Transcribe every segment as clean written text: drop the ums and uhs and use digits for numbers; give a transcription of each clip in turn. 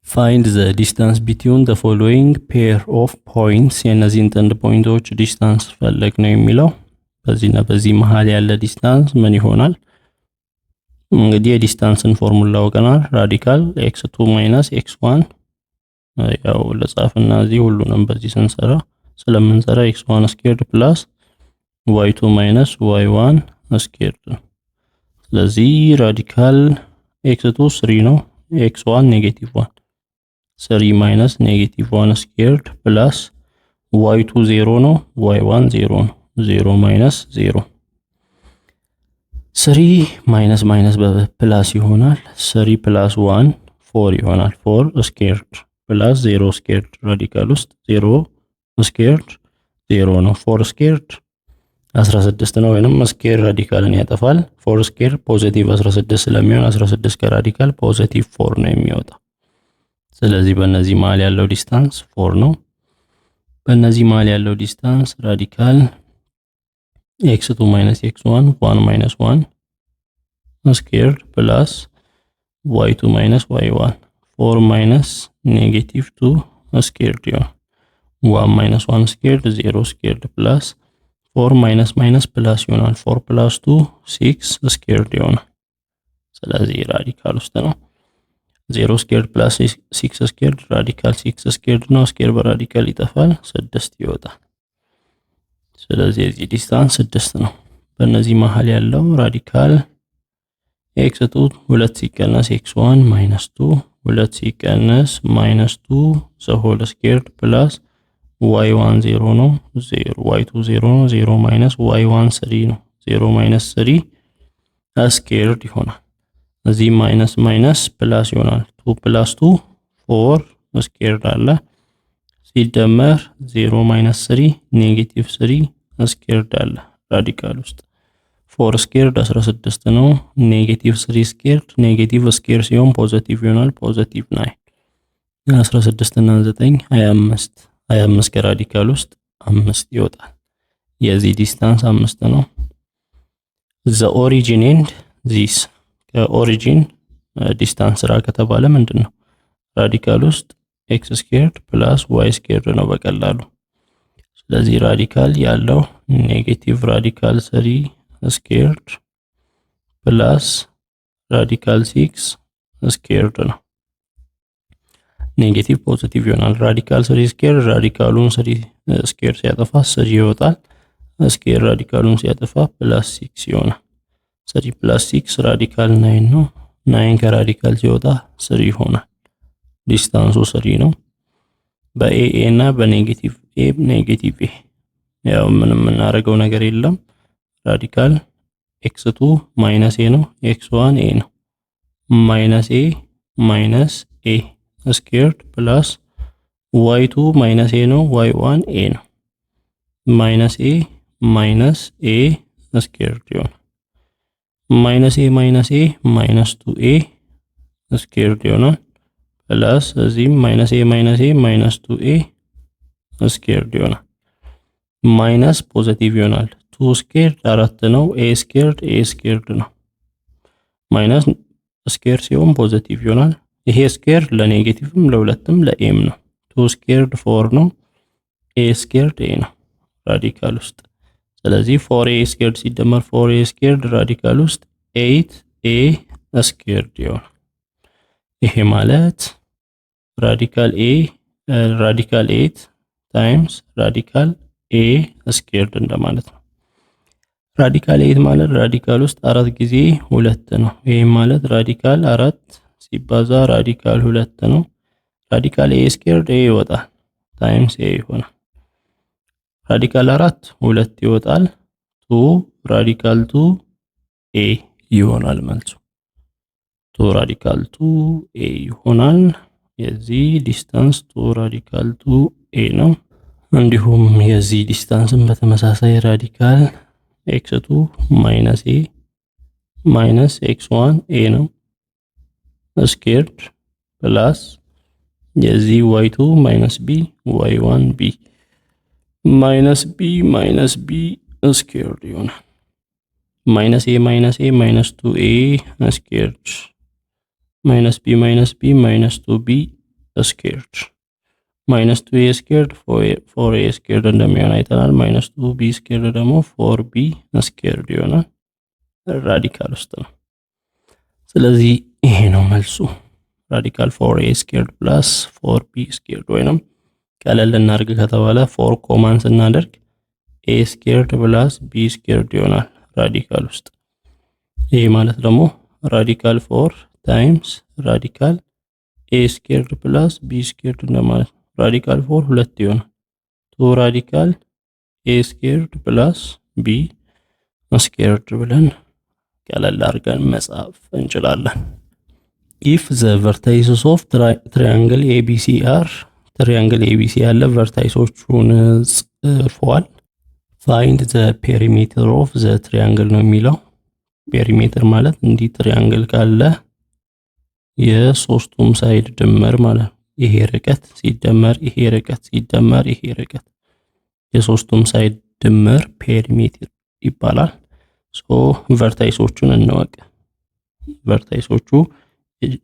Find the distance between the following pair of points. የነዚህን ጥንድ ፖይንቶች ዲስታንስ ፈለግ ነው የሚለው። በዚህና በዚህ መሃል ያለ ዲስታንስ ምን ይሆናል? እንግዲህ የዲስታንስን ፎርሙላ አውቀናል። ራዲካል x2 x1 ያው ለጻፍና እዚህ ሁሉንም በዚህ ስለምንሰራ x1 ስኩዌርድ ፕላስ y2 y1 ስኩዌርድ ነው። ስለዚህ ራዲካል x2 3 ነው፣ x1 -1 3 minus -1 squared plus y2 0 ነው y1 0 ነው 0 minus 0 3 minus በፕላስ ይሆናል 3 plus 1 4 ይሆናል 4 squared plus 0 squared ራዲካል ውስጥ 0 squared 0 ነው 4 squared 16 ነው ወይንም ስኩዌር ራዲካልን ያጠፋል 4 squared ፖዚቲቭ 16 ስለሚሆን 16 ከራዲካል ፖዚቲቭ 4 ነው የሚወጣው። ስለዚህ በእነዚህ መሃል ያለው ዲስታንስ 4 ነው። በእነዚህ መሃል ያለው ዲስታንስ ራዲካል x2 x1 1 1 ስኩዌር ፕላስ y2 y1 4 -2 ስኩዌር ይሆናል 1 1 ስኩዌር 0 ስኩዌር ፕላስ 4 ፕላስ ይሆናል 4 + 2 6 ስኩዌር ይሆናል። ስለዚህ ራዲካል ውስጥ ነው 0 ስኩዌር ፕላስ 6 ስኩዌር ራዲካል 6 ስኩዌር ነው። ስኩዌር በራዲካል ይጠፋል 6 ይወጣል። ስለዚህ እዚህ ዲስታንስ 6 ነው። በእነዚህ መሃል ያለው ራዲካል x2 2 ሲቀነስ x1 -2 2 ሲቀነስ -2 ዘ ሆል ስኩዌር ፕላስ y1 0 ነው 0 y2 0 ነው 0 y1 3 ነው 0 3 ስኩዌር ይሆናል። እዚህ ማይነስ ፕላስ ይሆናል 2 + 2 4 ስኩዌር አለ ሲደመር 0 -3 -3 ስኩዌር አለ ራዲካል ውስጥ 4 ስኩዌር 16 ነው -3 ስኩዌር ኔጌቲቭ ስኩዌር ሲሆን ፖዚቲቭ ይሆናል ፖዚቲቭ 9 16 እና 9 25 ከራዲካል ውስጥ 5 ይወጣል። የዚህ ዲስታንስ 5 ነው። the origin and this ከኦሪጂን ዲስታንስ ስራ ከተባለ ምንድነው? ራዲካል ውስጥ x ስኩዌርድ ፕላስ y ስኩዌርድ ነው በቀላሉ። ስለዚህ ራዲካል ያለው ኔጌቲቭ ራዲካል 3 ስኩዌርድ ፕላስ ራዲካል 6 ስኩዌርድ ነው። ኔጌቲቭ ፖዚቲቭ ይሆናል። ራዲካል 3 ስኩዌርድ ራዲካሉን 3 ስኩዌርድ ሲያጠፋ 3 ይወጣል። ስኩዌር ራዲካሉን ሲያጠፋ ፕላስ 6 ይሆናል። 3 + 6 ራዲካል 9 ነው 9 ከራዲካል ሲወጣ 3 ይሆናል። ዲስታንሱ 3 ነው። በኤ እና በኔጌቲቭ ኤ ኔጌቲቭ ኤ ያው ምንም እናደርገው ነገር የለም። ራዲካል x2 -a ነው x1 a ነው -a ስኩዌርድ ፕላስ y2 -a ነው y1 a ነው -a ስኩዌርድ ይሆናል -a -2a ስኩዌርድ ይሆናል ፕላስ እዚህም -a -2a ስኩዌርድ ይሆናል ማይነስ ፖዚቲቭ ይሆናል 2 ስኩዌርድ 4 ነው a ስኩዌርድ ነው ማይነስ ስኩዌር ሲሆን ፖዚቲቭ ይሆናል። ይሄ ስኩዌር ለኔጌቲቭም ለሁለትም ለኤም ነው 2 ስኩዌርድ 4 ነው a ስኩዌርድ a ነው ራዲካል ውስጥ። ስለዚህ 4a ስኩዌርድ ሲደመር 4a ስኩዌርድ ራዲካል ውስጥ 8a ስኩዌርድ ይሆናል። ይሄ ማለት ራዲካል 8 ታይምስ ራዲካል a ስኩዌርድ እንደማለት ነው። ራዲካል 8 ማለት ራዲካል ውስጥ 4 ጊዜ 2 ነው። ይሄ ማለት ራዲካል 4 ሲባዛ ራዲካል 2 ነው። ራዲካል a ስኩዌርድ a ይወጣል ታይምስ a ይሆናል። ራዲካል 4 2 ይወጣል 2 ራዲካል 2 a ይሆናል መልሱ 2 ራዲካል 2 a ይሆናል። የዚህ ዲስታንስ 2 ራዲካል 2 a ነው። እንዲሁም የዚህ ዲስታንስን በተመሳሳይ ራዲካል x2 - a x1 a ነው ስኩዌርድ ፕላስ የዚህ y2 - b y1 b -b ስኩዌርድ ይሆናል -a -2a ስኩዌርድ -b -b -2b ስኩዌርድ ማይነስ 2 ኤ ስኩዌርድ 4 ኤ ስኩዌርድ እንደሚሆን አይተናል። ማይነስ 2 ቢ ስኩዌርድ ደግሞ 4 ቢ ስኩዌርድ ይሆናል። ራዲካል ውስጥ ነው። ስለዚህ ይሄ ነው መልሱ። ራዲካል 4 ኤ ስኩዌርድ ፕላስ 4 ቢ ስኩዌርድ ወይንም ቀለል እናድርግ ከተባለ 4 ኮማን ስናደርግ ኤ ስኩዌርድ ፕላስ ቢ ስኩዌርድ ይሆናል ራዲካል ውስጥ። ይሄ ማለት ደግሞ ራዲካል 4 ታይምስ ራዲካል ኤ ስኩዌርድ ፕላስ ቢ ስኩዌርድ እንደማለት ነው። ራዲካል 4 2 ይሆናል። 2 ራዲካል ኤ ስኩዌርድ ፕላስ ቢ ስኩዌርድ ብለን ቀለል አድርገን መጻፍ እንችላለን። ኢፍ ዘ ቨርታይስስ ኦፍ ትራያንግል ኤቢሲ አር ትራያንግል ኤቢሲ ያለ ቨርታይሶቹን ጽፏል። ፋይንድ ዘ ፔሪሜትር ኦፍ ዘ ትራያንግል ነው የሚለው። ፔሪሜትር ማለት እንዲህ ትራያንግል ካለ የሶስቱም ሳይድ ድምር ማለት ነው። ይሄ ርቀት ሲደመር ይሄ ርቀት ሲደመር ይሄ ርቀት የሶስቱም ሳይድ ድምር ፔሪሜትር ይባላል። ሶ ቨርታይሶቹን እንወቅ። ቨርታይሶቹ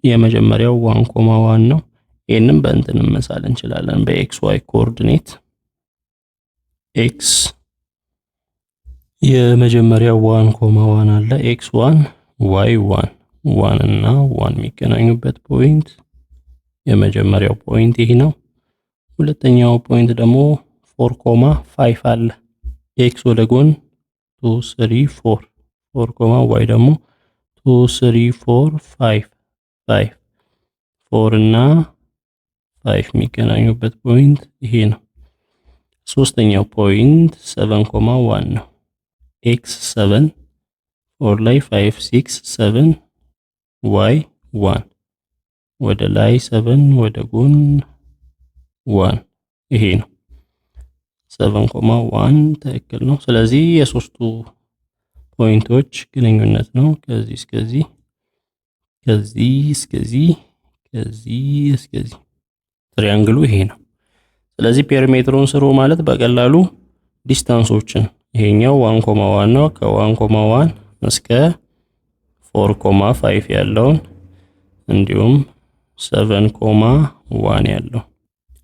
የመጀመሪያው 1,1 ነው። ይሄንን በእንትን መሳል እንችላለን በኤክስ ዋይ ኮኦርዲኔት። ኤክስ የመጀመሪያው 1,1 አለ። ኤክስ 1 ዋይ 1 1 እና 1 የሚገናኙበት ፖይንት የመጀመሪያው ፖይንት ይሄ ነው። ሁለተኛው ፖይንት ደግሞ 4,5 አለ። ኤክስ ወደ ጎን 2 3 4 4 ዋይ ደግሞ 2 3 4 5 5 4 እና 5 የሚገናኙበት ፖይንት ይሄ ነው። ሶስተኛው ፖይንት 7,1 ነው። ኤክስ 7 4 ላይ 5 6 7 ዋይ 1 ወደ ላይ 7 ወደ ጎን 1 ይሄ ነው። 7,1 ትክክል ነው። ስለዚህ የሶስቱ ፖይንቶች ግንኙነት ነው። ከዚህ እስከዚህ ከዚህ እስከዚህ ከዚህ እስከዚህ ትሪያንግሉ ይሄ ነው። ስለዚህ ፔሪሜትሩን ስሩ ማለት በቀላሉ ዲስታንሶችን ይሄኛው 1,1 ነው። ከ1,1 እስከ 4,5 ያለውን እንዲሁም 7,1 ያለው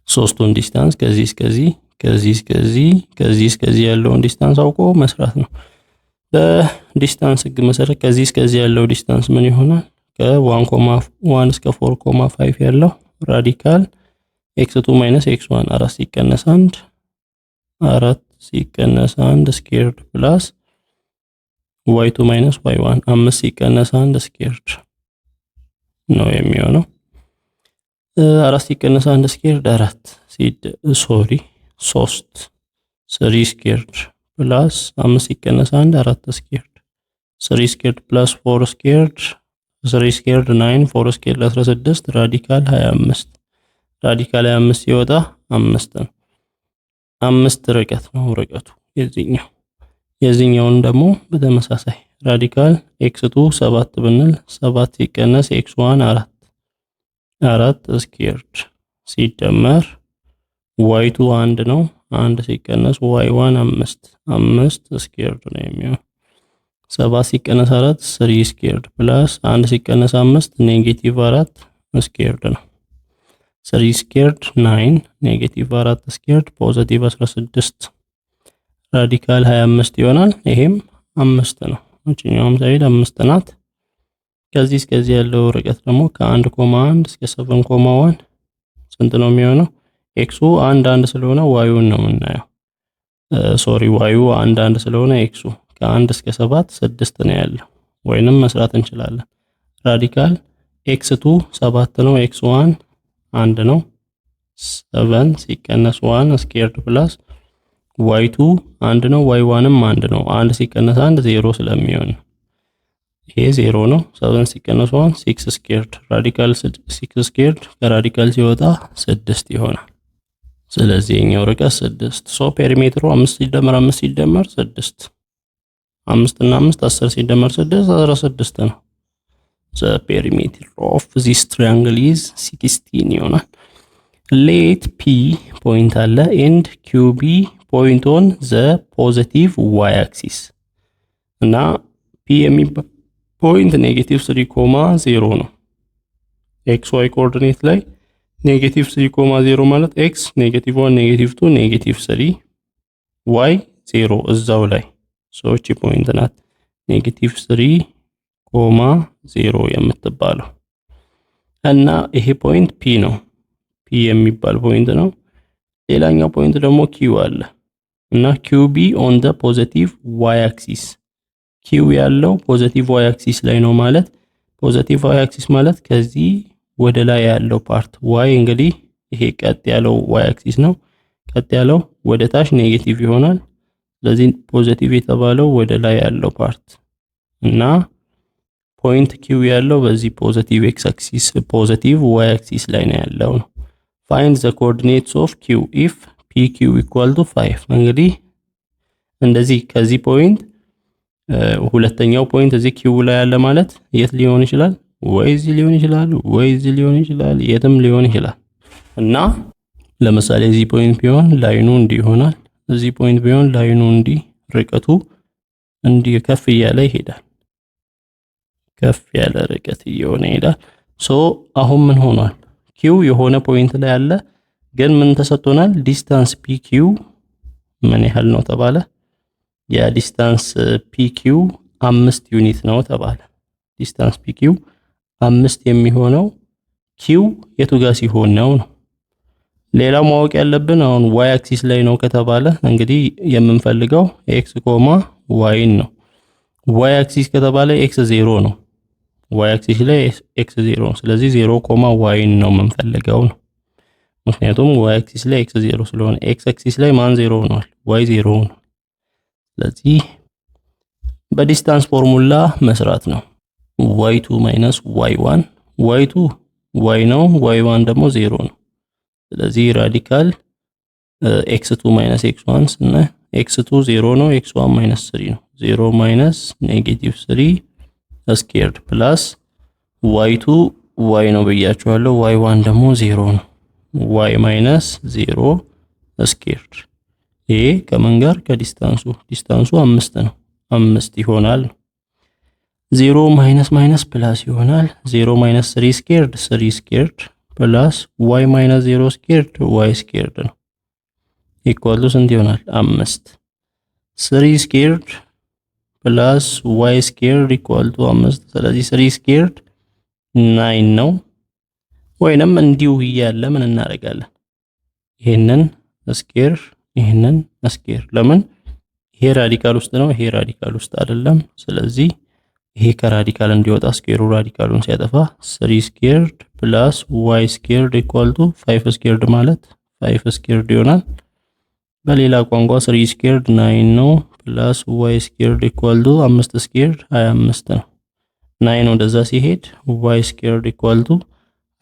ሶስቱን ዲስታንስ ከዚህ እስከዚህ ከዚህ እስከዚህ ከዚህ እስከዚህ ያለውን ዲስታንስ አውቆ መስራት ነው። በዲስታንስ ህግ መሰረት ከዚህ እስከዚህ ያለው ዲስታንስ ምን ይሆናል? ከ1,1 እስከ 4,5 ያለው ራዲካል x2 x1 4 ሲቀነስ 1 4 ሲቀነስ 1 ስኩዌርድ ፕላስ y2 y1 5 ሲቀነስ 1 ስኩዌርድ ነው የሚሆነው። 4 ሲቀነስ 1 ስኩዌርድ 4 3 3 ስኩዌርድ ፕላስ 5 ሲቀነስ 1 4 ስኩዌርድ 3 ስኩዌርድ ፕላስ 4 ስኩዌርድ 3 ስኩዌርድ 9 4 ስኩዌርድ 16 ራዲካል 25 ራዲካል 25 ሲወጣ 5 ነው። 5 ርቀት ነው ርቀቱ የዚህኛውን ደግሞ በተመሳሳይ ራዲካል x2 7 ብንል 7 ሲቀነስ x1 4 ስኩዌርድ ሲደመር y2 1 ነው 1 ሲቀነስ y1 5 ስኩዌርድ ነው የሚሆነው። 7 ሲቀነስ 4 3 ስኩዌርድ ፕላስ 1 ሲቀነስ 5 ኔጌቲቭ 4 ስኩዌርድ ነው። 3 ስኩዌርድ 9 ኔጌቲቭ 4 ስኩዌርድ ፖዚቲቭ 16 ራዲካል 25 ይሆናል። ይሄም 5 ነው። እቺኛውም ሳይድ 5 ናት። ከዚህ እስከዚህ ያለው ርቀት ደግሞ ከ1,1 እስከ 7,1 ስንት ነው የሚሆነው? ኤክሱ 1 ስለሆነ ዋዩን ነው የምናየው። ዋዩ 1 ስለሆነ ኤክሱ ከ1 እስከ 7 6 ነው ያለው። ወይንም መስራት እንችላለን። ራዲካል x2 7 ነው x1 1 ነው 7 ሲቀነስ 1 ስኩዌርድ ፕላስ y2 1 ነው y1ም 1 ነው 1 ሲቀነስ 1 0 ስለሚሆን ይሄ 0 ነው። 7 ሲቀነስ 1 6 ስኩዌርድ ራዲካል 6 ስኩዌርድ ከራዲካል ሲወጣ 6 ይሆናል። ስለዚህ የኛው ርቀት 6 ሶ ፔሪሜትሩ 5 ሲደመር 5 ሲደመር 6 5 እና 5 10 ሲደመር 6 16 ነው። the perimeter of this triangle is 16 ይሆናል። let p ፖይንት አለ and qb ፖይንት on the positive y axis እና p የሚባል ፖይንት -3,0 ነው። xy ኮኦርዲኔት ላይ ኔጌቲቭ 3,0 ማለት x ኔጌቲቭ 1 ኔጌቲቭ 2 ኔጌቲቭ 3 y 0 እዛው ላይ ሶች ፖይንት ናት ኔጌቲቭ 3,0 የምትባለው እና ይሄ ፖይንት p ነው p የሚባል ፖይንት ነው። ሌላኛው ፖይንት ደግሞ q አለ እና QB on the positive y axis q ያለው ፖዚቲቭ y axis ላይ ነው ማለት ፖዚቲቭ y axis ማለት ከዚህ ወደ ላይ ያለው ፓርት y እንግዲህ ይሄ ቀጥ ያለው y axis ነው። ቀጥ ያለው ወደ ታች ኔጌቲቭ ይሆናል። ስለዚህ ፖዚቲቭ የተባለው ወደ ላይ ያለው ፓርት እና ፖይንት q ያለው በዚህ ፖዚቲቭ x axis ፖዚቲቭ y axis ላይ ነው ያለው ነው። find the coordinates of q if pq equal to 5 እንግዲህ እንደዚህ ከዚህ ፖይንት ሁለተኛው ፖይንት እዚህ q ላይ ያለ ማለት የት ሊሆን ይችላል? ወይ እዚህ ሊሆን ይችላል፣ ወይ እዚህ ሊሆን ይችላል፣ የትም ሊሆን ይችላል። እና ለምሳሌ እዚህ ፖይንት ቢሆን ላይኑ እንዲህ ይሆናል። እዚህ ፖይንት ቢሆን ላይኑ እንዲህ ርቀቱ እንዲህ ከፍ እያለ ይሄዳል። ከፍ ያለ ርቀት እየሆነ ይሄዳል። ሶ አሁን ምን ሆኗል? q የሆነ ፖይንት ላይ አለ ግን ምን ተሰጥቶናል? ዲስታንስ pq ምን ያህል ነው ተባለ? ያ ዲስታንስ pq 5 ዩኒት ነው ተባለ። ዲስታንስ pq 5 የሚሆነው q የቱ ጋር ሲሆን ነው? ሌላው ማወቅ ያለብን አሁን y አክሲስ ላይ ነው ከተባለ እንግዲህ የምንፈልገው x, y ነው። y አክሲስ ከተባለ x 0 ነው። y አክሲስ ላይ x 0 ነው። ስለዚህ 0, y ነው የምንፈልገው ነው። ምክንያቱም y አክሲስ ላይ x 0 ስለሆነ x አክሲስ ላይ ማን 0 ሆኗል? y 0 ነው። ስለዚህ በዲስታንስ ፎርሙላ መስራት ነው። y2 y1 y2 y ነው y1 ደግሞ 0 ነው። ስለዚህ ራዲካል x2 x1 እና x2 0 ነው x1 3 ነው 0 -3 ስኩዌርድ ፕላስ y2 y ነው ብያችኋለሁ y1 ደግሞ 0 ነው y -0 ስኩዌርድ ይሄ ከምን ጋር ከዲስታንሱ 5 ነው 5 ይሆናል 0 ማይነስ ፕላስ ይሆናል 0 3 ስኩዌርድ 3 ስኩዌርድ ፕላስ y -0 ስኩዌርድ y ስኩዌርድ ነው ኢኳል ቱ ስንት ይሆናል 5 3 ስኩዌርድ ፕላስ y ስኩዌርድ ኢኳል ቱ 5 ስለዚህ 3 ስኩዌርድ 9 ነው ወይንም እንዲሁ እያለ ምን እናደርጋለን ይሄንን ስኩዌር ይሄንን ስኩዌር ለምን ይሄ ራዲካል ውስጥ ነው ይሄ ራዲካል ውስጥ አይደለም ስለዚህ ይሄ ከራዲካል እንዲወጣ ስኩዌሩ ራዲካሉን ሲያጠፋ 3 ስኩዌርድ ፕላስ y ስኩዌርድ ኢኳል ቱ 5 ስኩዌርድ ማለት 5 ስኩዌርድ ይሆናል በሌላ ቋንቋ 3 ስኩዌርድ 9 ነው ፕላስ y ስኩዌርድ ኢኳል ቱ 5 ስኩዌርድ 25 ነው 9 ወደዛ ሲሄድ y ስኩዌርድ ኢኳል ቱ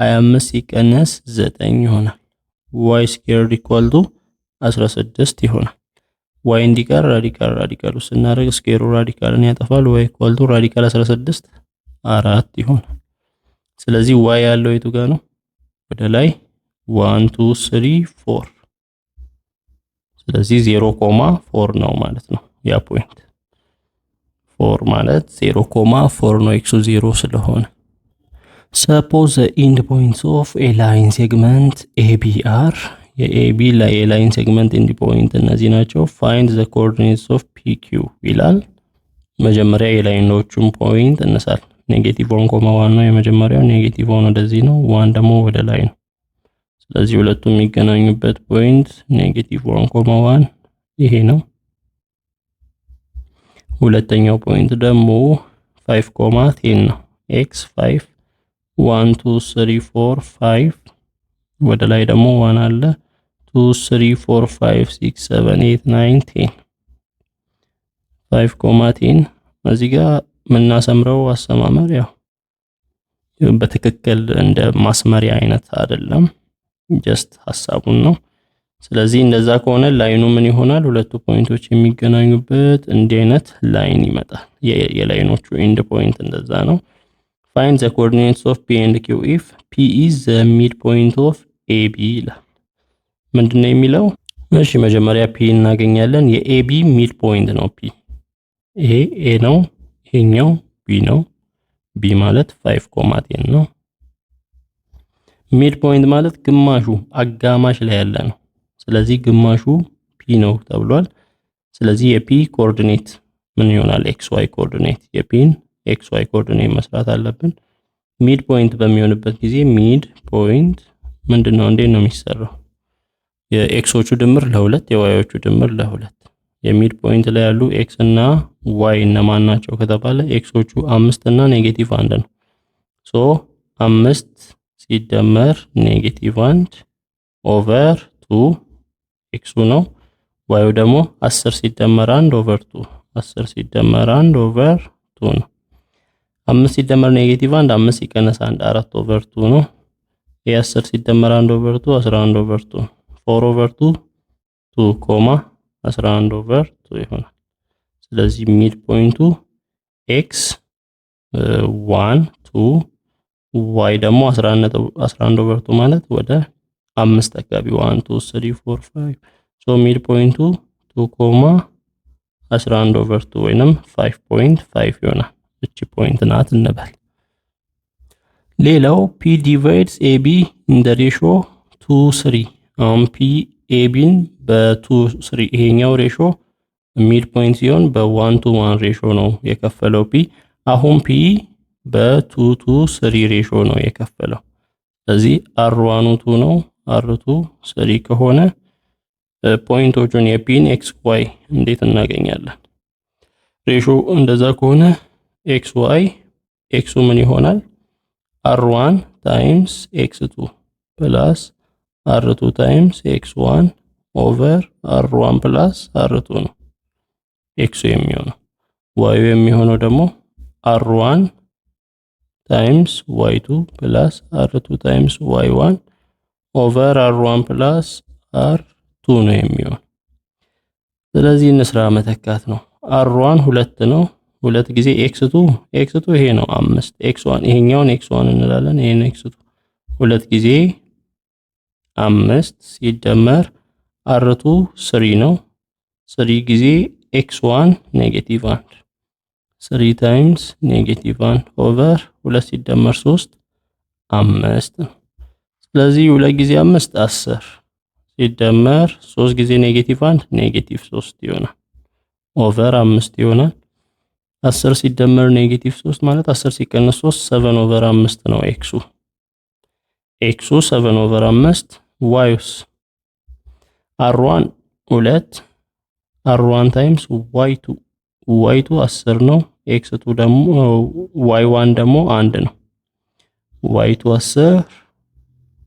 25 ሲቀነስ 9 ይሆናል y ስኩዌርድ ኢኳል ቱ 16 ይሆናል y እንዲቀር ራዲካል ውስጥ እናደርግ ስኩዌሩ ራዲካልን ያጠፋል y ኢኳል ቱ ራዲካል 16 4 ይሆናል ስለዚህ y ያለው የቱ ጋር ነው ወደ ላይ 1 2 3 4 ስለዚህ 0.4 ነው ማለት ነው ያ ፖይንት 4 ማለት 0.4 ነው x 0 ስለሆነ suppose the end points of a line segment AB are የAB ላይ የላይን ሴግመንት ኤንድ ፖይንት እነዚህ ናቸው find the coordinates of PQ ይላል መጀመሪያ የላይኖቹን ፖይንት እንሳል ኔጌቲቭ 1.1 ነው የመጀመሪያው ኔጌቲቭ 1 ወደዚህ ነው 1 ደግሞ ወደ ላይ ነው ስለዚህ ሁለቱም የሚገናኙበት ፖይንት ኔጌቲቭ 1.1 ይሄ ነው ሁለተኛው ፖይንት ደግሞ 5.10 ነው x 5 1 2 3 4 5 ወደ ላይ ደግሞ 1 አለ 2 3 4 5 6 7 8 9 10 5.10 እዚህ ጋር ምናሰምረው አሰማመር ያው በትክክል እንደ ማስመሪያ አይነት አይደለም ጀስት ሐሳቡን ነው ስለዚህ እንደዛ ከሆነ ላይኑ ምን ይሆናል ሁለቱ ፖይንቶች የሚገናኙበት እንዲህ አይነት ላይን ይመጣል የላይኖቹ ኤንድ ፖይንት እንደዛ ነው find the coordinates of P and Q if P is the midpoint of AB ይላል ምንድነው የሚለው እሺ መጀመሪያ P እናገኛለን የAB ሚድ ፖይንት ነው P ይሄ A ነው ይሄኛው B ነው B ማለት 5.10 ነው ሚድ ፖይንት ማለት ግማሹ አጋማሽ ላይ ያለ ነው። ስለዚህ ግማሹ ፒ ነው ተብሏል። ስለዚህ የፒ ኮኦርዲኔት ምን ይሆናል? ኤክስ ዋይ ኮኦርዲኔት። የፒን ኤክስ ዋይ ኮኦርዲኔት መስራት አለብን። ሚድ ፖይንት በሚሆንበት ጊዜ ሚድ ፖይንት ምንድነው? እንዴት ነው የሚሰራው? የኤክሶቹ ድምር ለሁለት የዋዮቹ ድምር ለሁለት። የሚድ ፖይንት ላይ ያሉ ኤክስ እና ዋይ እነማን ናቸው ከተባለ ኤክሶቹ 5 እና -1 ነው። ሶ 5 ሲደመር -1 ኦቨር 2 ኤክሱ ነው። ዋዩ ደግሞ 10 ሲደመር 1 ኦቨር 2 10 ሲደመር 1 ኦቨር 2 ነው። 5 ሲደመር -1 5 ሲቀነስ 1 4 ኦቨር 2 ነው። ይሄ 10 ሲደመር 1 ኦቨር 2 11 ኦቨር 2 4 ኦቨር 2 2 ኮማ 11 ኦቨር 2 ይሆናል። ስለዚህ ሚድ ፖይንቱ ኤክስ 1 2 ዋይ ደግሞ 11 ኦቨር 2 ማለት ወደ 5 አካባቢ 1 2 3 4 5 ሶ ሚድ ፖይንቱ 2 ኮማ 11 ኦቨር 2 ወይንም 5.5 ይሆናል። እቺ ፖይንት ናት እንበል። ሌላው ፒ ዲቫይድስ ኤቢ ኢን ዘ ሬሾ 2:3 አሁን ፒ ኤቢን በ2:3 ይሄኛው ሬሾ ሚድ ፖይንት ሲሆን በ1:1 ሬሾ ነው የከፈለው ፒ። አሁን ፒ በ2:3 ሬሾ ነው የከፈለው። ስለዚህ r1 2 ነው r2 3 ከሆነ ፖይንቶቹን የፒን ኤክስ ዋይ እንዴት እናገኛለን? ሬሾ እንደዛ ከሆነ ኤክስ ዋይ ኤክሱ ምን ይሆናል? r1 ታይምስ x2 ፕላስ r2 ታይምስ x1 ኦቨር r1 ፕላስ r2 ነው ኤክሱ የሚሆነው። ዋዩ የሚሆነው ደግሞ r1 ታይምስ y2 ፕላስ r2 ታይምስ y1 ኦቨር r1 ፕላስ r2 ነው የሚሆነው። ስለዚህ እንስራ መተካት ነው። r1 2 ነው። 2 ጊዜ x2 ይሄ ነው 5 x1 ይሄኛውን x1 እንላለን። ይሄን x2 2 ጊዜ 5 ሲደመር r2 3 ነው። 3 ጊዜ x1 -1 3 ታይምስ -1 ኦቨር 2 ሲደመር 3 5 ነው። ስለዚህ 2 ጊዜ 5 10 ሲደመር 3 ጊዜ -1 -3 ይሆናል ኦቨር 5 ይሆናል። 10 ሲደመር -3 ማለት 10 ሲቀነስ 3 7 ኦቨር 5 ነው ኤክሱ 7 ኦቨር 5 ዋዩስ r1 2 r1 ታይምስ y2 10 ነው። x2 ደግሞ y1 ደግሞ 1 ነው። y2 10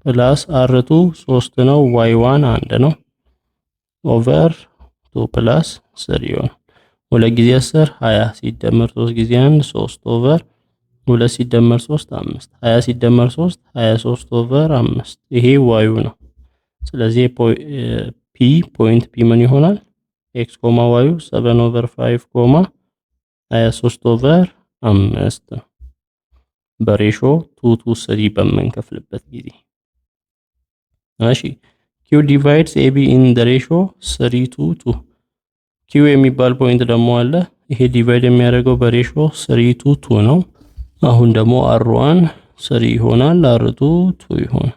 ፕላስ r2 3 ነው። y1 1 ነው ኦቨር 2 ፕላስ 3 ይሆናል። 2 ጊዜ 10 20 ሲደመር 3 ጊዜ 1 3 ኦቨር 2 ሲደመር 3 5 20 ሲደመር 3 23 ኦቨር 5 ይሄ ዋዩ ነው። ስለዚህ ፒ ፖይንት ፒ ምን ይሆናል? ኤክስ ኮማ ዋዩ 7 ኦቨር 5 ኮማ 23 ኦቨር 5 በሬሾ 2:3 በምንከፍልበት ጊዜ። እሺ ኪው ዲቫይድስ ኤቢ ኢን ዘ ሬሾ 3:2 ኪው የሚባል ፖይንት ደግሞ አለ። ይሄ ዲቫይድ የሚያደርገው በሬሾ 3:2 ነው። አሁን ደግሞ r1 3 ይሆናል r2 2 ይሆናል።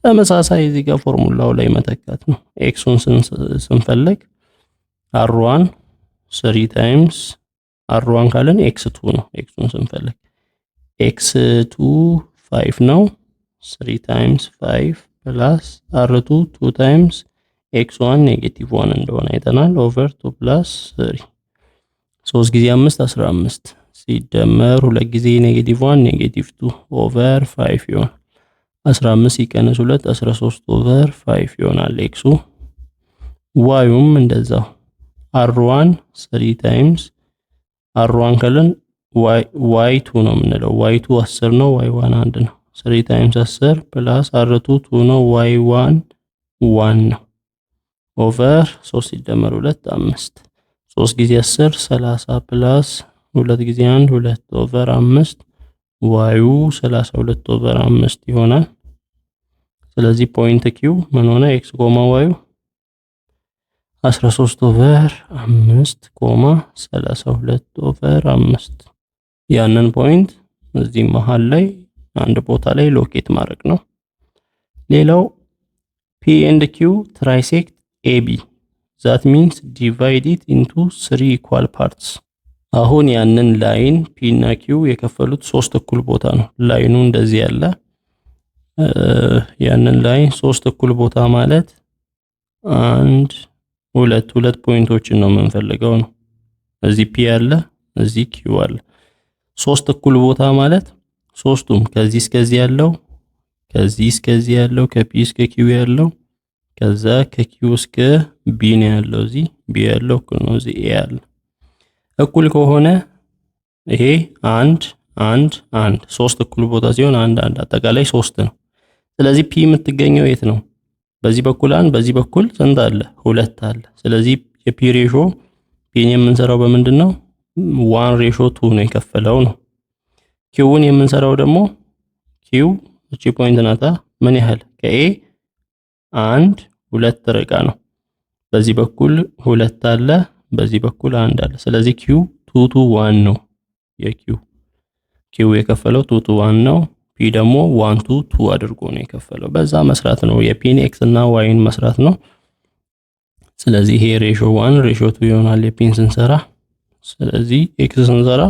ተመሳሳይ እዚህ ጋር ፎርሙላው ላይ መተካት ነው። ኤክሱን ስንፈልግ r1 3 ታይምስ r1 ካለን x2 ነው። ኤክሱን ስንፈልግ x2 5 ነው። 3 ታይምስ 5 ፕላስ r2 2 ታይምስ x1 -1 እንደሆነ አይተናል ኦቨር 2 ፕላስ 3 3 ጊዜ 5 15 ሲደመር 2 ጊዜ -1 -2 ኦቨር 5 ይሆናል። 15 ሲቀነስ 2 13 ኦቨር 5 ይሆናል ኤክሱ። ዋዩም እንደዛው r1 3 ታይምስ r1 ካለን y2 ነው የምንለው። y2 10 ነው y1 1 ነው። 3 ታይምስ 10 ፕላስ r2 2 ነው y1 1 ነው ኦቨር 3 ሲደመር 2 5 3 ጊዜ 10 30 ፕላስ 2 ጊዜ 1 2 ኦቨር 5 ዋዩ 32 ኦቨር 5 ይሆናል። ስለዚህ ፖይንት ኪው ምን ሆነ? ኤክስ ኮማ ዋዩ 13 ኦቨር 5 ኮማ 32 ኦቨር 5 ያንን ፖይንት እዚህ መሃል ላይ አንድ ቦታ ላይ ሎኬት ማድረግ ነው። ሌላው P and Q trisect AB that means divide it into 3 equal parts። አሁን ያንን ላይን P እና Q የከፈሉት 3 እኩል ቦታ ነው። ላይኑ እንደዚህ ያለ ያንን ላይን 3 እኩል ቦታ ማለት ሁለት ፖይንቶችን ነው የምንፈልገው ነው። እዚህ P አለ፣ እዚህ Q አለ። 3 እኩል ቦታ ማለት ሶስቱም ከዚህ እስከዚህ ያለው፣ ከዚህ እስከዚህ ያለው፣ ከP እስከ Q ያለው፣ ከዛ ከQ እስከ B ነው ያለው። እዚህ B ያለው እኩል ነው እዚህ A ያለ። እኩል ከሆነ ይሄ 1 3 እኩል ቦታ ሲሆን 1 አጠቃላይ 3 ነው። ስለዚህ P የምትገኘው የት ነው? በዚህ በኩል 1 በዚህ በኩል ስንት አለ? 2 አለ። ስለዚህ የP ሬሾ Pን የምንሰራው በምንድነው? 1:2 ነው የከፈለው ነው። Qን የምንሰራው ደግሞ Q እቺ ፖይንት ናታ ምን ያህል ከA 2 ርቃ ነው። በዚህ በኩል 2 አለ፣ በዚህ በኩል 1 አለ። ስለዚህ Q 2:1 ነው Q የከፈለው 2:1 ነው። P ደግሞ 1:2 አድርጎ ነው የከፈለው። በዛ መስራት ነው የፒን ኤክስ እና ዋይን መስራት ነው። ስለዚህ ይሄ ሬሾ 1 ሬሾ 2 ይሆናል የፒን ስንሰራ። ስለዚህ ኤክስ ስንሰራ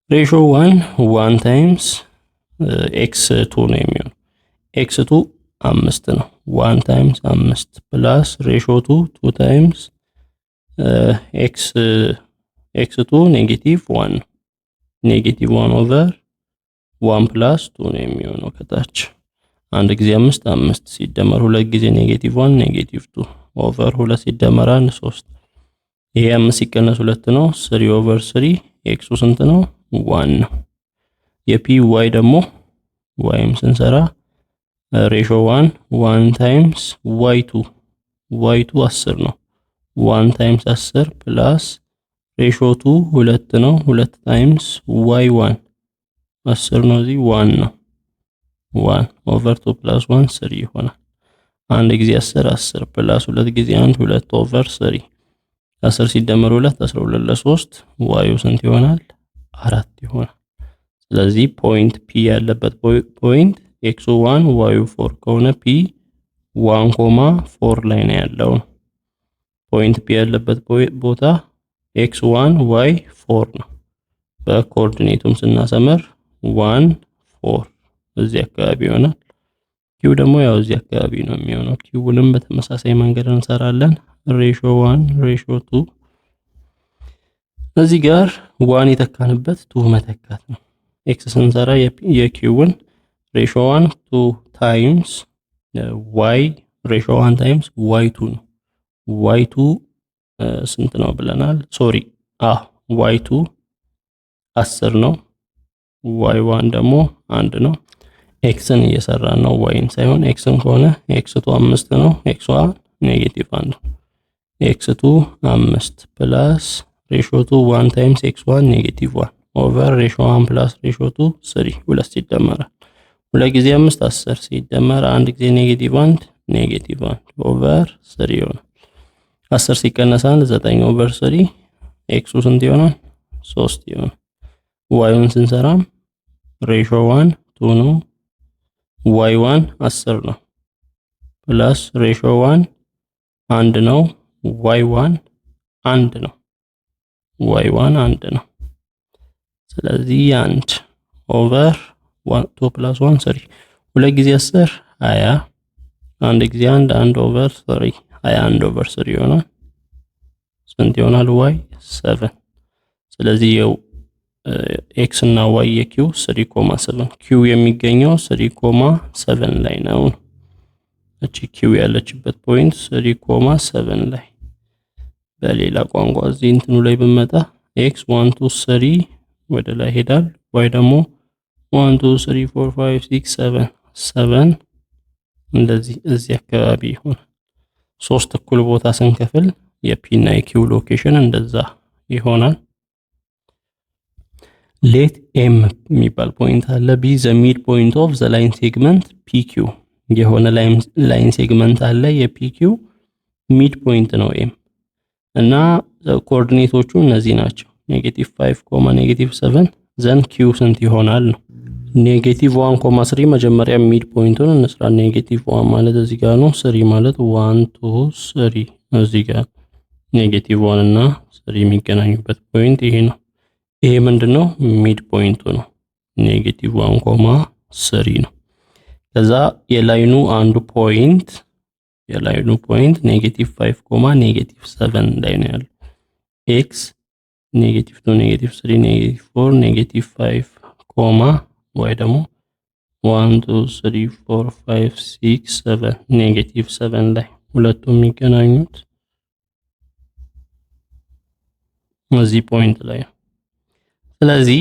ሬሾ 1 ታይምስ ኤክስ 2 ነው የሚሆነው። ኤክስ 2 5 ነው። 1 ታይምስ 5 ፕላስ ሬሾ 2 ታይምስ ኤክስ 2 ኔጌቲቭ 1 ነው። ኔጌቲቭ 1 ኦቨር 1 ፕላስ 2 ነው የሚሆነው ከታች። አንድ ጊዜ 5 ሲደመር ሁለት ጊዜ ኔጌቲቭ 1 ኔጌቲቭ 2 ኦቨር 2 ሲደመር 1 3። ይሄ 5 ሲቀነስ 2 ነው 3 ኦቨር 3። ኤክሱ ስንት ነው? 1 ነው። የፒ ዋይ ደግሞ ዋይም ስንሰራ ሬሾ 1 ታይምስ y2 10 ነው። 1 ታይምስ 10 ፕላስ ሬሾ 2 ነው 2 ታይምስ y1 10 ነው እዚህ 1 ነው 1 ኦቨር 2 ፕላስ 1 3 ይሆናል። አንድ ጊዜ 10 ፕላስ 2 ጊዜ 1 2 ኦቨር 3 10 ሲደመር 2 12 ለ3 ዋዩ ስንት ይሆናል? 4 ይሆናል። ስለዚህ ፖይንት P ያለበት ፖይንት x1 y4 ከሆነ P 1,4 ላይ ነው ያለው። ፖይንት P ያለበት ቦታ x1 y4 ነው። በኮኦርዲኔቱም ስናሰምር 1 4 እዚህ አካባቢ ይሆናል። q ደግሞ ያው እዚህ አካባቢ ነው የሚሆነው። q-ንም በተመሳሳይ መንገድ እንሰራለን። ሬሾ 1 ሬሾ 2 እዚህ ጋር 1 የተካንበት 2 መተካት ነው። x ስንሰራ የq-ን ሬሾ 1 2 ታይምስ y ሬሾ 1 ታይምስ y2 ነው። y2 ስንት ነው ብለናል? ሶሪ y2 10 ነው። y1 ደግሞ 1 ነው። ኤክስን እየሰራን ነው ዋይን ሳይሆን ኤክስን ከሆነ x2 5 ነው። x1 ኔጌቲቭ 1 ነው። x2 5 ፕላስ ሬሾ 2 1 ታይምስ x1 ኔጌቲቭ 1 ኦቨር ሬሾ 1 ፕላስ ሬሾ 2 3 ሁለት ሲደመራል 2 ጊዜ 5 10 ሲደመር 1 ጊዜ ኔጌቲቭ 1 ኔጌቲቭ 1 ኦቨር 3 ይሆናል። 10 ሲቀነስ 1 9 ኦቨር 3 ኤክሱ ስንት ይሆናል? 3 ይሆናል። ዋይውን ስንሰራም ሬሾ 1 2 ነው። y1 10 ነው ፕላስ ሬሾ 1 1 ነው። y1 1 ነው። y1 1 ነው። ስለዚህ 1 ኦቨር 2 ፕላስ 1 3 ሁለት ጊዜ 10 20 አንድ ጊዜ 1 ኦቨር 3 21 ኦቨር 3 ይሆናል። ስንት ይሆናል? y 7። ስለዚህ የው ኤክስ እና ዋይ የኪው 3,7 ኪው የሚገኘው 3,7 ላይ ነው። እቺ ኪው ያለችበት ፖይንት 3,7 ላይ። በሌላ ቋንቋ እዚህ እንትኑ ላይ ብመጣ ኤክስ 1 2 3 ወደ ላይ ሄዳል። ዋይ ደግሞ 1 2 3 4 5 6 7 እንደዚህ እዚህ አካባቢ ይሆናል። 3 እኩል ቦታ ስንከፍል የፒ እና የኪው ሎኬሽን እንደዛ ይሆናል። ሌት ኤም የሚባል ፖይንት አለ። ቢ ዘ ሚድ ፖይንት ኦፍ ዘ ላይን ሴግመንት ፒኪው የሆነ ላይን ሴግመንት አለ። የፒኪው ሚድ ፖይንት ነው ኤም እና ኮኦርዲኔቶቹ እነዚህ ናቸው። -5 -7 ዘን ኪው ስንት ይሆናል ነው። ኔጌቲቭ 1,3 መጀመሪያ ሚድ ፖይንቱን እንስራ። ኔጌቲቭ 1 ማለት እዚህ ጋር ነው። 3 ማለት 1 2 3 እዚህ ጋር ኔጌቲቭ 1 እና 3 የሚገናኙበት ፖይንት ይሄ ነው። ይሄ ምንድነው? ሚድ ፖይንቱ ነው። ኔጌቲቭ 1,3 ነው። ከዛ የላይኑ አንዱ ፖይንት ኔጌቲቭ 5 ኔጌቲቭ 7 ላይ ነው ያለው። ኤክስ ኔጌቲቭ 2 ኔጌቲቭ 3 ኔጌቲቭ 4 ኔጌቲቭ 5 ወይ ደግሞ 1 2 3 4 5 6 7 ኔጌቲቭ 7 ላይ ሁለቱም የሚገናኙት እዚህ ፖይንት ላይ ነው። ስለዚህ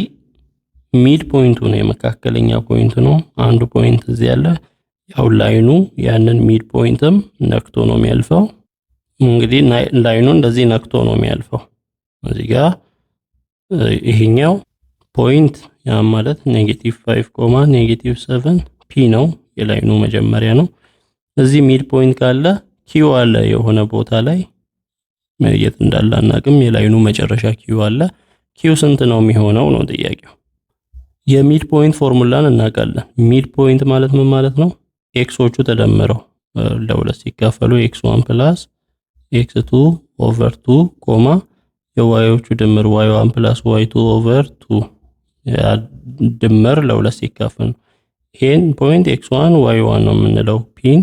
ሚድ ፖይንቱ ነው፣ የመካከለኛ ፖይንት ነው። አንዱ ፖይንት እዚህ ያለ ያው ላይኑ ያንን ሚድ ፖይንትም ነክቶ ነው የሚያልፈው። እንግዲህ ላይኑ እንደዚህ ነክቶ ነው የሚያልፈው። እዚህ ጋር ይሄኛው ፖይንት ያ ማለት ኔጌቲቭ 5 ኔጌቲቭ 7 ፒ ነው፣ የላይኑ መጀመሪያ ነው። እዚህ ሚድ ፖይንት ካለ ኪው አለ የሆነ ቦታ ላይ የት እንዳለ አናውቅም። የላይኑ መጨረሻ ኪው አለ። ኪው ስንት ነው የሚሆነው ነው ጥያቄው። የሚድ ፖይንት ፎርሙላን እናውቃለን። ሚድ ፖይንት ማለት ምን ማለት ነው? ኤክሶቹ ተደምረው ለሁለት ሲካፈሉ x1 ፕላስ x2 ኦቨር 2 የዋዮቹ ድምር y1 ፕላስ y2 ኦቨር 2 ድምር ለሁለት ሲካፈል ይሄን ፖይንት x1 y1 ነው የምንለው። ፒን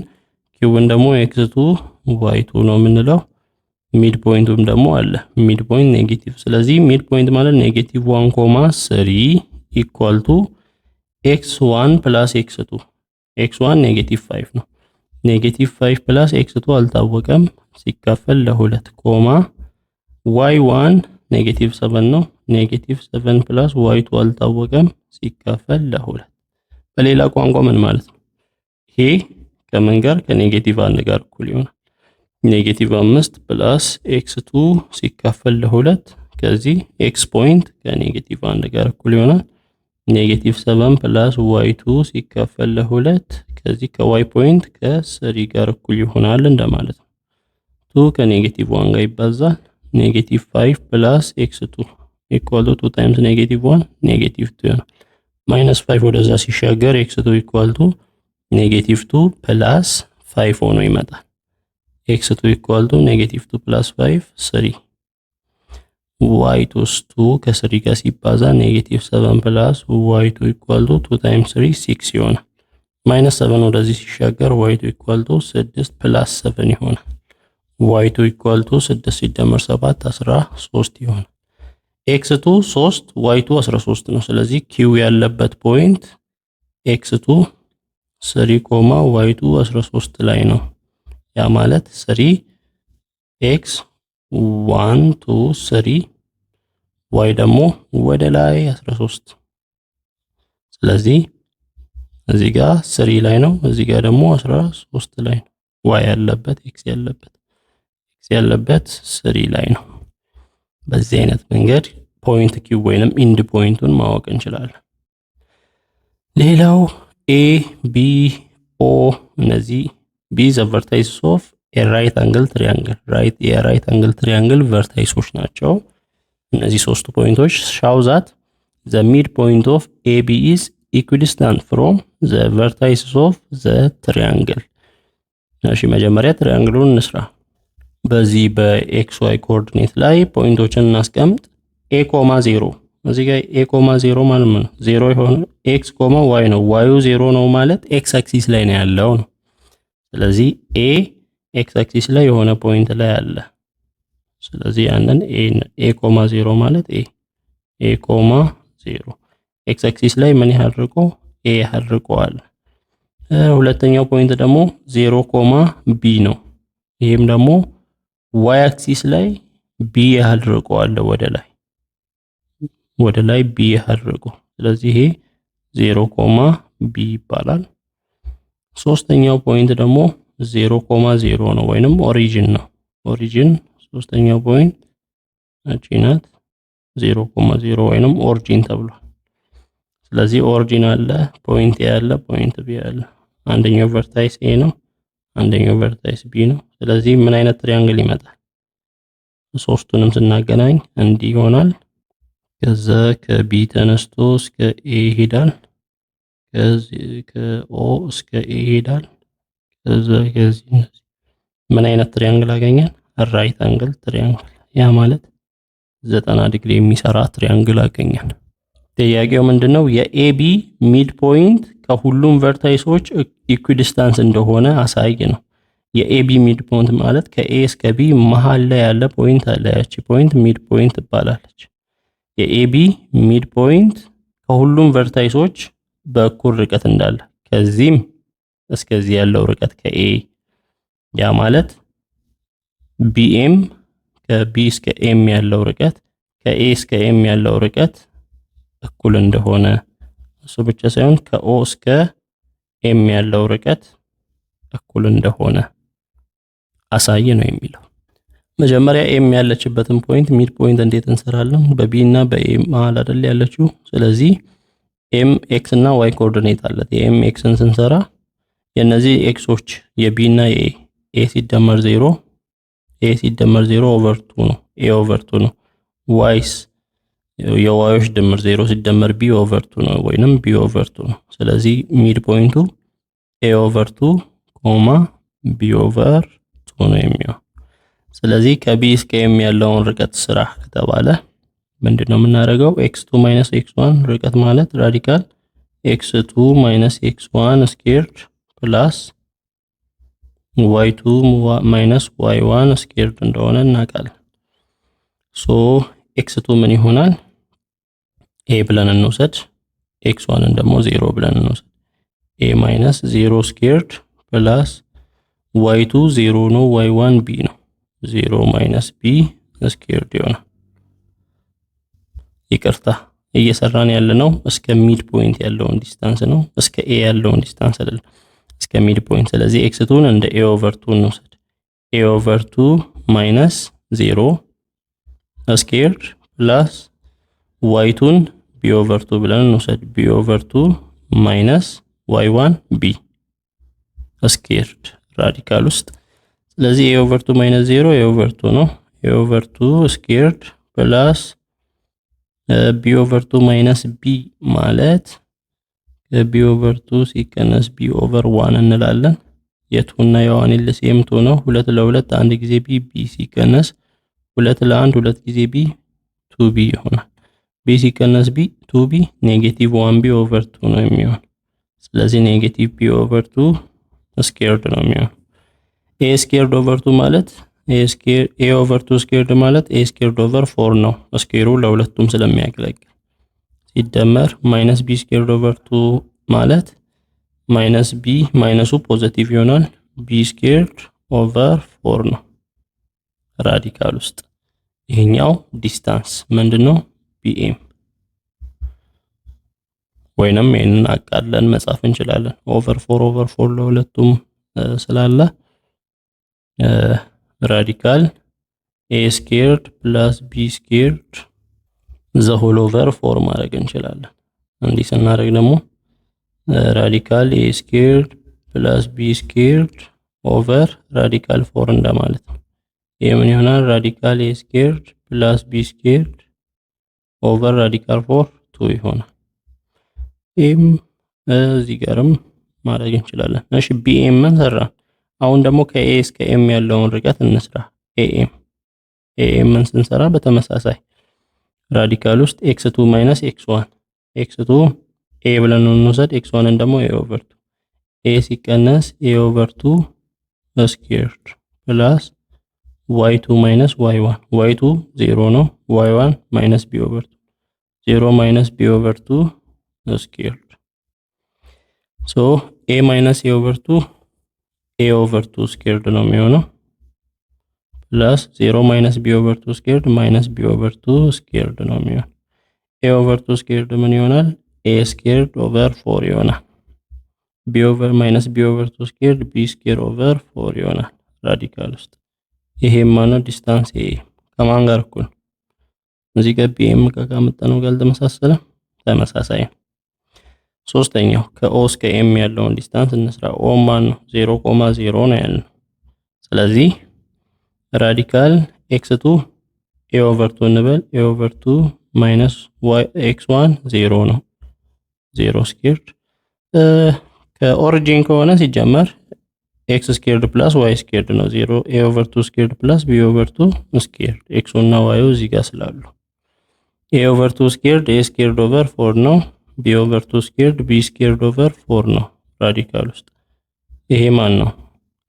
ኪውን ደግሞ x2 y2 ነው የምንለው። ሚድ ፖይንቱም ደግሞ አለ ሚድ ፖይንት ኔጌቲቭ። ስለዚህ ሚድ ፖይንት ማለት ኔጌቲቭ 1,3 ኢኳል ቱ x1 ፕላስ x2 x1 ኔጌቲቭ 5 ነው። ኔጌቲቭ 5 ፕላስ x2 አልታወቀም ሲካፈል ለሁለት y1 ኔጌቲቭ 7 ነው። ኔጌቲቭ 7 ፕላስ y2 አልታወቀም ሲካፈል ለሁለት። በሌላ ቋንቋ ምን ማለት ነው? ይሄ ከምን ጋር ከኔጌቲቭ 1 ጋር እኩል ይሆናል። ኔጌቲቭ 5 ፕላስ x2 ሲካፈል ለሁለት ከዚህ x ፖይንት ከኔጌቲቭ 1 ጋር እኩል ይሆናል። ኔጌቲቭ 7 ፕላስ y2 ሲካፈል ለሁለት ከዚህ ከy ፖይንት ከ3 ጋር እኩል ይሆናል እንደማለት ነው። 2 ከኔጌቲቭ 1 ጋር ይባዛል። ኔጌቲቭ 5 ፕላስ x2 ኢኳል ቱ 2 ታይምስ ኔጌቲቭ 1 ኔጌቲቭ 2 ይሆናል። ማይነስ 5 ወደዛ ሲሻገር x2 ኢኳል ቱ ኔጌቲቭ 2 ፕላስ 5 ሆኖ ይመጣል። x2 ኢኳል ቱ ኔጌቲቭ 2 ፕላስ 5 3 y2 2 ከ3 ጋር ሲባዛ ኔጌቲቭ 7 ፕላስ y2 ኢኳል ቱ 2 ታይምስ 3 6 ይሆናል። ማይነስ 7 ወደዚህ ሲሻገር y2 ኢኳል ቱ 6 ፕላስ 7 ይሆናል። y2 ኢኳል ቱ 6 ሲደመር 7 13 ይሆናል። x2 3 y2 13 ነው። ስለዚህ q ያለበት ፖይንት x2 3 y2 13 ላይ ነው። ያ ማለት 3 x 1 2 3 y ደግሞ ወደ ላይ 13። ስለዚህ እዚህ ጋር 3 ላይ ነው፣ እዚህ ጋር ደግሞ 13 ላይ ነው። y ያለበት x ያለበት 3 ላይ ነው። በዚህ አይነት መንገድ ፖይንት ኪው ወይንም ኢንድ ፖይንቱን ማወቅ እንችላለን። ሌላው a b o እነዚህ b ዘ ቨርታይስ ኦፍ የራይት አንግል ትሪያንግል ቨርታይሶች ናቸው። እነዚህ ሶስቱ ፖይንቶች ሻው ዛት ዘ ሚድ ፖይንት ኦፍ AB is equidistant from the vertices of the triangle። እሺ መጀመሪያ ትሪያንግሉን እንስራ። በዚህ በኤክስ ዋይ ኮኦርዲኔት ላይ ፖይንቶችን እናስቀምጥ። a, 0 እዚህ ጋር a, 0 ማለት ነው 0 ይሆን x, y ነው። y 0 ነው ማለት x አክሲስ ላይ ነው ያለው ነው። ስለዚህ a x አክሲስ ላይ የሆነ ፖይንት ላይ አለ። ስለዚህ ያንን a 0 ማለት a 0 x አክሲስ ላይ ምን ያህል ርቆ a ያህል ርቆዋል። ሁለተኛው ፖይንት ደግሞ 0, b ነው። ይሄም ደግሞ y አክሲስ ላይ b ያህል ርቆዋል ወደ ላይ b ያህል ርቆ። ስለዚህ ይሄ 0, b ይባላል። ሶስተኛው ፖይንት ደግሞ 0, ነው ወይንም ኦሪጂን ነው። ኦሪጂን ሶስተኛው ፖይንት አቺናት 0, ወይንም ኦሪጂን ተብሏል። ስለዚህ ኦሪጂን አለ፣ ፖይንት ያለ፣ ፖይንት ቢ ያለ። አንደኛው ቨርታይስ a ነው፣ አንደኛው ቨርታይስ b ነው። ስለዚህ ምን አይነት ትሪያንግል ይመጣል? ሶስቱንም ስናገናኝ እንዲህ ይሆናል። ከዛ ከb ተነስቶ እስከ a ይሄዳል። ከኦ እስከ ኤ ይሄዳል። ከዚህ ምን አይነት ትሪያንግል አገኘን? ራይት አንግል ትሪያንግል። ያ ማለት 90 ዲግሪ የሚሰራ ትሪያንግል አገኘን። ጥያቄው ምንድነው? የኤቢ ሚድ ፖይንት ከሁሉም ቨርታይሶች ኢኩዲስታንስ እንደሆነ አሳይ ነው። የኤቢ ሚድ ፖይንት ማለት ከኤ እስከ ቢ መሃል ላይ ያለ ፖይንት አለ። ያቺ ፖይንት ሚድ ፖይንት ትባላለች። የኤቢ ሚድ ፖይንት ከሁሉም ቨርታይሶች በእኩል ርቀት እንዳለ ከዚህም እስከዚህ ያለው ርቀት ከኤ ያ ማለት ቢኤም ከቢ እስከ ኤም ያለው ርቀት ከኤ እስከ ኤም ያለው ርቀት እኩል እንደሆነ እሱ ብቻ ሳይሆን ከኦ እስከ ኤም ያለው ርቀት እኩል እንደሆነ አሳይ ነው የሚለው። መጀመሪያ ኤም ያለችበትን ፖይንት ሚድ ፖይንት እንዴት እንሰራለን? በቢ እና በኤ መሃል አይደል ያለችው። ስለዚህ ኤም ኤክስ እና ዋይ ኮኦርዲኔት አለት። የኤም ኤክስን ስንሰራ የነዚህ ኤክሶች የቢ እና ኤ ሲደመር 0 ኤ ሲደመር 0 ኦቨር 2 ነው። ኤ ኦቨር 2 ነው። ዋይስ የዋዮች ድምር 0 ሲደመር ቢ ኦቨር 2 ነው ወይንም ቢ ኦቨር 2 ነው። ስለዚህ ሚድ ፖይንቱ ኤ ኦቨር 2 ኮማ ቢ ኦቨር 2 ነው የሚሆነው። ስለዚህ ከቢ እስከ ኤም ያለውን ርቀት ስራ ከተባለ ምንድነው የምናደርገው? x2 x1 ርቀት ማለት ራዲካል x2 x1 ስኩዌርድ ፕላስ y2 y1 ስኩዌርድ እንደሆነ እናውቃለን። ሶ x2 ምን ይሆናል? a ብለን እንውሰድ፣ x1ን ደግሞ 0 ብለን እንውሰድ። a 0 ስኩዌርድ ፕላስ y2 0 ነው፣ y1 b ነው። 0 b ስኩዌርድ ይሆናል። ይቅርታ እየሰራን ያለነው እስከ ሚድ ፖይንት ያለውን ዲስታንስ ነው፣ እስከ ኤ ያለውን ዲስታንስ አይደለም፣ እስከ ሚድ ፖይንት። ስለዚህ x2ን እንደ a ኦቨር 2 እንውሰድ። a ኦቨር 2 0 ስኩዌርድ ፕላስ y2ን b ኦቨር 2 ብለን እንውሰድ። b ኦቨር 2 y1 b ስኩዌርድ ራዲካል ውስጥ። ስለዚህ a ኦቨር 2 0 a ኦቨር 2 ነው። a ኦቨር 2 ስኩዌርድ ፕላስ b ኦቨር 2 b ማለት b ኦቨር 2 ሲቀነስ b ኦቨር 1 እንላለን። የቱና የዋን ኤልሲኤም ቱ ነው። 2 ለ2 አንድ ጊዜ b b ሲቀነስ 2 ለ1 2 ጊዜ b 2b ይሆናል። b ሲቀነስ b 2b ኔጌቲቭ 1b ኦቨር 2 ነው የሚሆነው። ስለዚህ ኔጌቲቭ b ኦቨር 2 ስኩዌርድ ነው የሚሆነው። a ስኩዌርድ ኦቨር 2 ማለት a ኦቨር 2 ስኩዌርድ ማለት a ስኩዌርድ ኦቨር 4 ነው። ስኩዌሩ ለሁለቱም ስለሚያገለግል ሲደመር ማይነስ b ስኩዌርድ ኦቨር 2 ማለት ማይነስ b ማይነሱ ፖዚቲቭ ይሆናል። b ስኩዌርድ ኦቨር 4 ነው ራዲካል ውስጥ። ይሄኛው ዲስታንስ ምንድነው? bm ወይንም ይሄንን አቃለን መጻፍ እንችላለን። ኦቨር 4 ለሁለቱም ስላለ ራዲካል a ስኩዌርድ ፕላስ b ስኩዌርድ ዘ ሆል ኦቨር 4 ማድረግ እንችላለን። እንዲህ ስናደርግ ደግሞ ራዲካል a ስኩዌርድ ፕላስ b ስኩዌርድ ኦቨር ራዲካል 4 እንደማለት ነው። ይሄ ምን ይሆናል? ራዲካል a ስኩዌርድ ፕላስ b ስኩዌርድ ኦቨር ራዲካል 4 2 ይሆናል። ኤም እዚህ ጋርም ማድረግ እንችላለን። እሺ bm ምን ሰራን? አሁን ደግሞ ከኤ እስከ ኤም ያለውን ርቀት እንስራ። ኤኤምን ስንሰራ በተመሳሳይ ራዲካል ውስጥ x2 x1 x2 a ብለን እንውሰድ፣ x1ን ደግሞ a ኦቨር 2 a ሲቀነስ a ኦቨር 2 ስኩዌርድ ፕላስ y2 y1 y2 0 ነው፣ y1 b ኦቨር 2 0 b ኦቨር 2 ስኩዌርድ ሶ a a ኦቨር 2 a ኦቨር 2 ስኩዌርድ ነው የሚሆነው ፕላስ 0 b ኦቨር 2 ስኩዌርድ b ኦቨር 2 ስኩዌርድ ነው የሚሆነው። a ኦቨር 2 ስኩዌርድ ምን ይሆናል? a ስኩዌርድ ኦቨር 4 ይሆናል። b ኦቨር b ኦቨር 2 ስኩዌርድ b ስኩዌር ኦቨር 4 ይሆናል ራዲካል ውስጥ። ይሄ ማለት ዲስታንስ a ከማን ጋር እኩል? እዚህ ጋር bm ካመጣነው ጋር ተመሳሳለ ተመሳሳይ ነው። ሶስተኛው ከኦ እስከ ኤም ያለውን ዲስታንስ እንስራ። ኦ ማን ነው? 0,0 ነው ያለው። ስለዚህ ራዲካል x2 a ኦቨር 2 እንበል። a ኦቨር 2 ማይነስ x1 0 ነው። 0 ስኩዌርድ ከኦሪጂን ከሆነ ሲጀመር ኤክስ ስኬርድ ፕላስ ዋይ ስኬርድ ነው 0 ኤ ኦቨር 2 ስኬርድ ፕላስ ቢ ኦቨር 2 ስኬርድ ኤክሱ እና ዋዩ እዚህ ጋር ስላሉ ኤ ኦቨር 2 ስኬርድ ኤ ስኬርድ ኦቨር 4 ነው። ቢ ኦቨር 2 ስኬርድ ቢ ስኬርድ ኦቨር 4 ነው ራዲካል ውስጥ። ይሄ ማን ነው?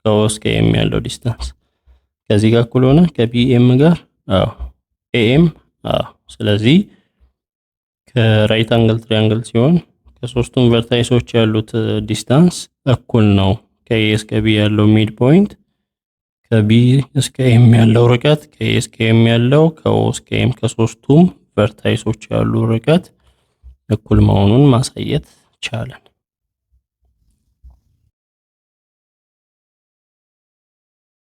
ከኦ እስከ ኤም ያለው ዲስታንስ ከዚህ ጋር እኩል ሆነ ከቢኤም ጋር ኤኤም ስለዚህ ከራይት አንግል ትሪያንግል ሲሆን ከሶስቱም ቨርታይሶች ያሉት ዲስታንስ እኩል ነው። ከኤ እስከ ቢ ያለው ሚድ ፖይንት፣ ከቢ እስከ ኤም ያለው ርቀት፣ ከኤ እስከ ኤም ያለው፣ ከኦ እስከ ኤም ከሶስቱም ቨርታይሶች ያሉ ርቀት እኩል መሆኑን ማሳየት ቻለን።